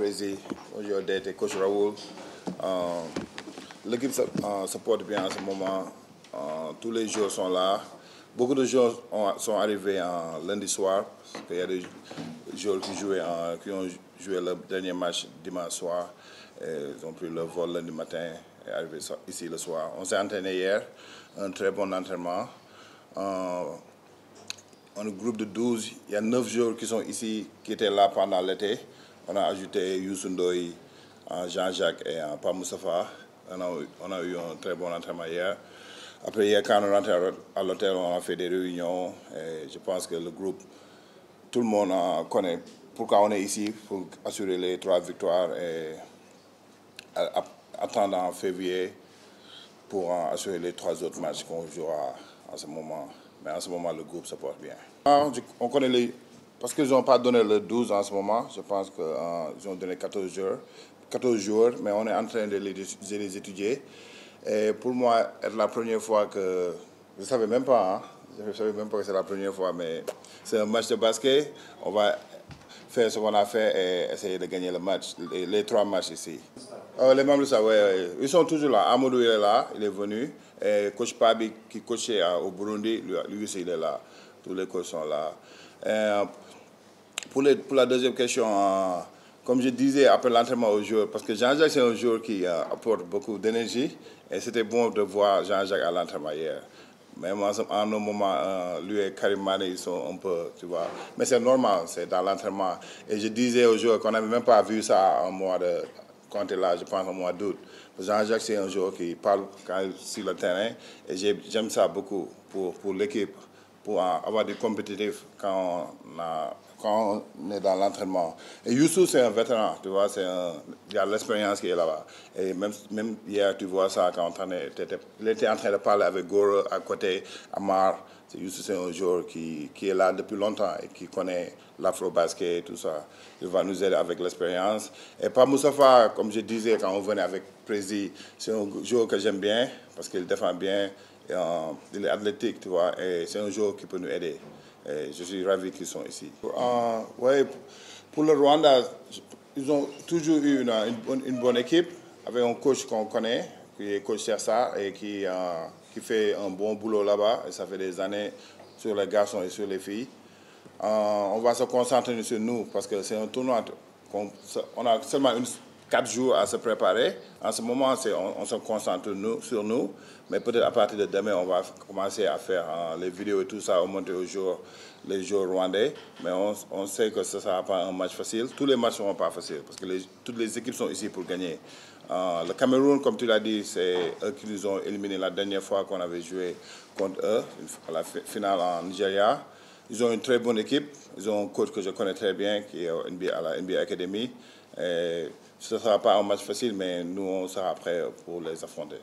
Prési, bonjour d'être coach Raoul. L'équipe se porte bien en ce moment. Tous les joueurs sont là. Beaucoup de joueurs sont arrivés lundi soir. Parce qu'il y a des joueurs qui ont joué le dernier match dimanche soir. Ils ont pris le vol lundi matin et arrivé ici le soir. On s'est entraîné hier, un très bon entraînement. On est un groupe de 12. Il y a 9 joueurs qui sont ici, qui étaient là pendant l'été. On a ajouté Youssou Ndoye, Jean-Jacques et Pa Moustapha. On a eu un très bon entraînement hier. Après, hier, quand on est rentré à l'hôtel, on a fait des réunions. Et je pense que le groupe, tout le monde connaît pourquoi on est ici, pour assurer les 3 victoires et attendre en février pour assurer les 3 autres matchs qu'on jouera en ce moment. Mais en ce moment, le groupe se porte bien. On connaît parce qu'ils n'ont pas donné le 12 en ce moment. Je pense qu'ils ont donné 14 joueurs, mais on est en train de les étudier. Et pour moi, c'est la première fois que... Je ne savais même pas, je ne savais même pas que c'est la première fois, mais c'est un match de basket. On va faire ce qu'on a fait et essayer de gagner le match, les 3 matchs ici. Les membres de ça, oui. Ils sont toujours là. Amadou, il est là, il est venu. Et coach Pabi, qui coachait au Burundi, lui aussi, il est là. Tous les coachs sont là. Pour la deuxième question, comme je disais après l'entraînement aux joueurs, parce que Jean-Jacques, c'est un joueur qui apporte beaucoup d'énergie. Et c'était bon de voir Jean-Jacques à l'entraînement hier. Même en un moment, lui et Karim Mané, ils sont un peu, tu vois. Mais c'est normal, c'est dans l'entraînement. Et je disais aux joueurs qu'on n'avait même pas vu ça en mois de... Quand il est là, je pense au mois d'août. Jean-Jacques, c'est un joueur qui parle quand il est sur le terrain. Et j'aime ça beaucoup pour l'équipe, pour avoir des compétitifs quand on est dans l'entraînement. Et Youssou, c'est un vétéran, tu vois, il y a l'expérience qui est là-bas. Et même hier, tu vois ça quand il était en train de parler avec Goro à côté, Amar. Youssou, c'est un joueur qui est là depuis longtemps et qui connaît l'afro-basket et tout ça. Il va nous aider avec l'expérience. Et Pa Moustapha, comme je disais quand on venait avec Prési, c'est un joueur que j'aime bien parce qu'il défend bien. Il est athlétique, tu vois, et c'est un joueur qui peut nous aider. Et je suis ravi qu'ils sont ici. Ouais, pour le Rwanda, ils ont toujours eu une bonne équipe avec un coach qu'on connaît, qui est coach Chersa et qui fait un bon boulot là-bas. Et ça fait des années sur les garçons et sur les filles. On va se concentrer sur nous parce que c'est un tournoi. On a seulement 4 jours à se préparer. En ce moment, on se concentre sur nous. Mais peut-être à partir de demain, on va commencer à faire les vidéos et tout ça, au monter les jours rwandais. Mais on sait que ce ne sera pas un match facile. Tous les matchs ne seront pas faciles parce que toutes les équipes sont ici pour gagner. Le Cameroun, comme tu l'as dit, c'est eux qui nous ont éliminés la dernière fois qu'on avait joué contre eux, à la finale en Nigeria. Ils ont une très bonne équipe. Ils ont un coach que je connais très bien, qui est à la NBA Academy. Et ce ne sera pas un match facile, mais nous, on sera prêts pour les affronter.